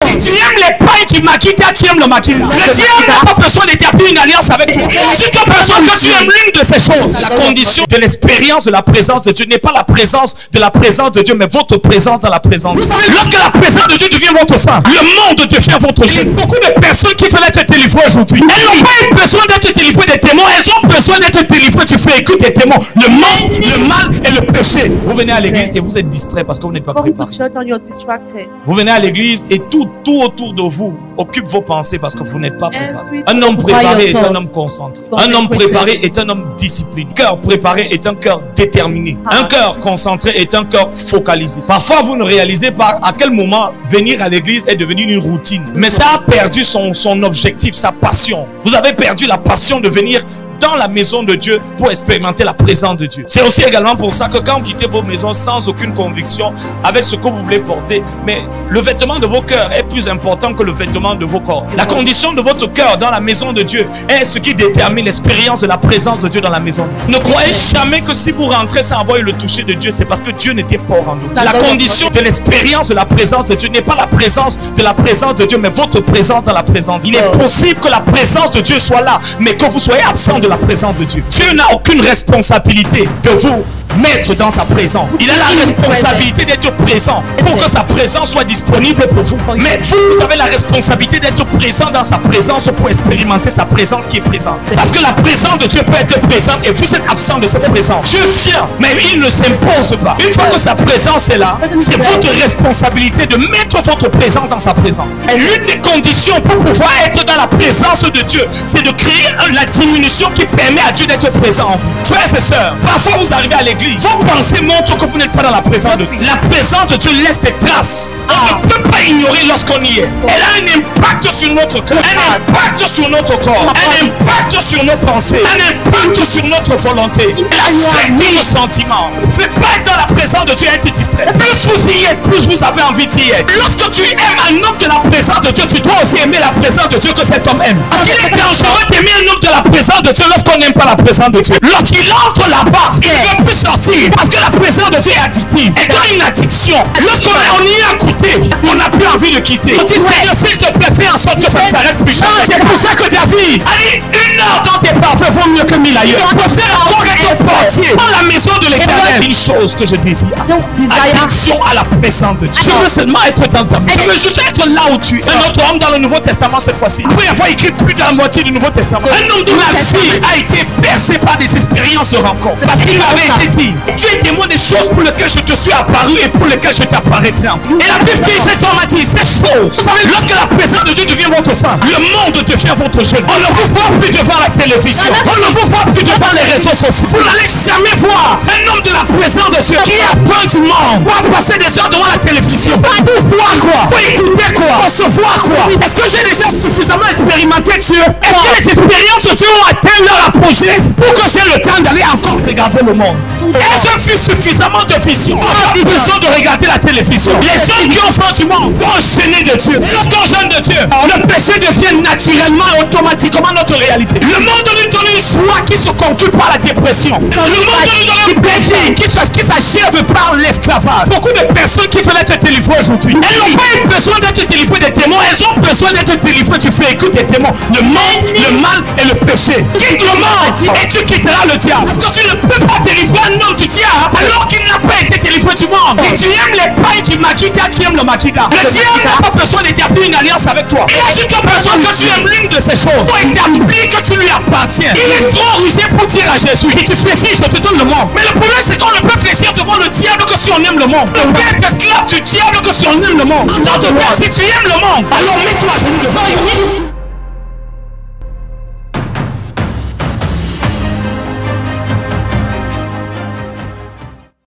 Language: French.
Si tu aimes les pains du Makita, tu aimes le Makita. Le diable n'a pas besoin d'établir une alliance avec toi. Si tu as besoin que tu aimes l'une de ces choses. La condition de l'expérience de la présence de Dieu n'est pas la présence de Dieu, mais votre présence dans la présence de Dieu. Lorsque la présence de Dieu devient votre fin, le monde devient votre jeu. Beaucoup de personnes qui veulent être délivrées aujourd'hui, elles n'ont pas eu besoin d'être délivrées des témoins, elles ont besoin d'être délivrées du fait écoute des témoins. Le monde, le mal et le péché. Vous venez à l'église et vous êtes distrait parce que vous n'êtes pas préparé. Vous venez à l'église et tout autour de vous occupe vos pensées parce que vous n'êtes pas préparé. Un homme préparé est un homme concentré. Un homme préparé est un homme discipliné. Un cœur préparé est un cœur déterminé. Un cœur concentré est un cœur focalisé. Parfois, vous ne réalisez pas à quel moment venir à l'église est devenu une routine. Mais ça a perdu son objectif, sa passion. Vous avez perdu la passion de venir dans la maison de Dieu pour expérimenter la présence de Dieu. C'est aussi également pour ça que quand vous quittez vos maisons sans aucune conviction, avec ce que vous voulez porter, mais le vêtement de vos cœurs est plus important que le vêtement de vos corps. La condition de votre cœur dans la maison de Dieu est ce qui détermine l'expérience de la présence de Dieu dans la maison. Ne croyez jamais que si vous rentrez sans avoir eu le toucher de Dieu, c'est parce que Dieu n'était pas au rendez-vous. La condition de l'expérience de la présence de Dieu n'est pas la présence de Dieu, mais votre présence dans la présence. Il est possible que la présence de Dieu soit là, mais que vous soyez absent de la présence de Dieu. Dieu n'a aucune responsabilité de vous mettre dans sa présence. Il a la responsabilité d'être présent pour que sa présence soit disponible pour vous. Mais vous avez la responsabilité d'être présent dans sa présence pour expérimenter sa présence qui est présente. Parce que la présence de Dieu peut être présente et vous êtes absent de cette présence. Dieu vient, mais il ne s'impose pas. Une fois que sa présence est là, c'est votre responsabilité de mettre votre présence dans sa présence. Et l'une des conditions pour pouvoir être dans la présence de Dieu, c'est de créer la diminution qui permet à Dieu d'être présent en vous. Frères et sœurs, parfois vous arrivez à l'église, vos pensées montrent que vous n'êtes pas dans la présence de Dieu. La présence de Dieu laisse des traces. On ne peut pas ignorer lorsqu'on y est. Elle a un impact sur notre cœur, un impact sur notre corps, un impact sur nos pensées, un impact sur notre volonté. Elle affecte nos sentiments. C'est pas être dans la présence de Dieu et être distrait. Plus vous y êtes, plus vous avez envie d'y être. Lorsque tu aimes un homme de la présence de Dieu, tu dois aussi aimer la présence de Dieu que cet homme aime. Parce qu'il est dangereux d'aimer un homme de la présence de Dieu lorsqu'on n'aime pas la présence de Dieu. Lorsqu'il entre là-bas, il ne veut plus sortir parce que la présence de Dieu est addictive. Elle donne une addiction. Lorsqu'on y est accouté, on n'a plus envie de quitter. On dit Seigneur, s'il te plaît, fais en sorte que ça ne s'arrête plus jamais. C'est pour ça que David a dit 1 heure dans tes parfums vaut mieux que 1000 ailleurs. On peut faire encore être portier dans la maison de l'Éternel. Une chose que je désire, addiction à la présence de Dieu. Je veux seulement être dans ta maison. Je veux juste être là où tu es. Un autre homme dans le Nouveau Testament cette fois-ci. Il peut y avoir écrit plus de la moitié du Nouveau Testament. Un homme dont la vie a été percée par des expériences de rencontre. Parce qu'il avait été dit, tu es témoin des choses pour lesquelles je te suis apparu et pour lesquelles je t'apparaîtrai encore. Et la Bible dit, cet homme a dit, ces choses. Vous savez, lorsque la présence de Dieu devient votre fin, le monde devient votre jeu. On ne vous voit plus devant la télévision. On ne vous voit plus devant les réseaux sociaux. Vous n'allez jamais voir un homme de la présence de Dieu qui a peur du monde. On va passer des heures devant la télévision. Pour voir quoi? Pour écouter quoi? Pour se voir quoi? Est-ce que j'ai déjà suffisamment expérimenté Dieu? Est-ce que les expériences de Dieu ont atteint leur apogée pour que j'ai le temps d'aller encore regarder le monde? Est-ce que j'ai suffisamment de vision? On a besoin de regarder la télévision. Les hommes qui ont faim du monde vont gêner de Dieu. Et lorsqu'on gêne de Dieu, le péché devient naturellement et automatiquement notre réalité. Le monde nous donne une joie qui se conclut par la dépression. Le monde nous donne un plaisir qui s'achève par l'esclavage. Beaucoup de personnes qui veulent être délivrées aujourd'hui, elles n'ont pas eu besoin d'être délivrées des démons, elles ont besoin d'être délivrées du fait écoute des démons. Le monde, le mal et le péché. Quitte le monde et tu quitteras le diable. Parce que tu ne peux pas délivrer un homme du diable alors qu'il n'a pas été délivré du monde. Si tu aimes les pains du Makita, tu aimes le Makita. Le diable n'a pas besoin d'établir une alliance avec toi. Il a juste besoin que tu aimes l'une de ces choses pour établir que tu lui appartiens. Il est trop rusé pour dire à Jésus, si tu fais ci, je te donne le monde. Mais le problème c'est qu'on ne peut fléchir devant le diable que si on aime le monde. On peut être esclave du diable que si on aime le monde. En d'autres termes, si tu aimes le monde, alors mets-toi à genoux devant lui.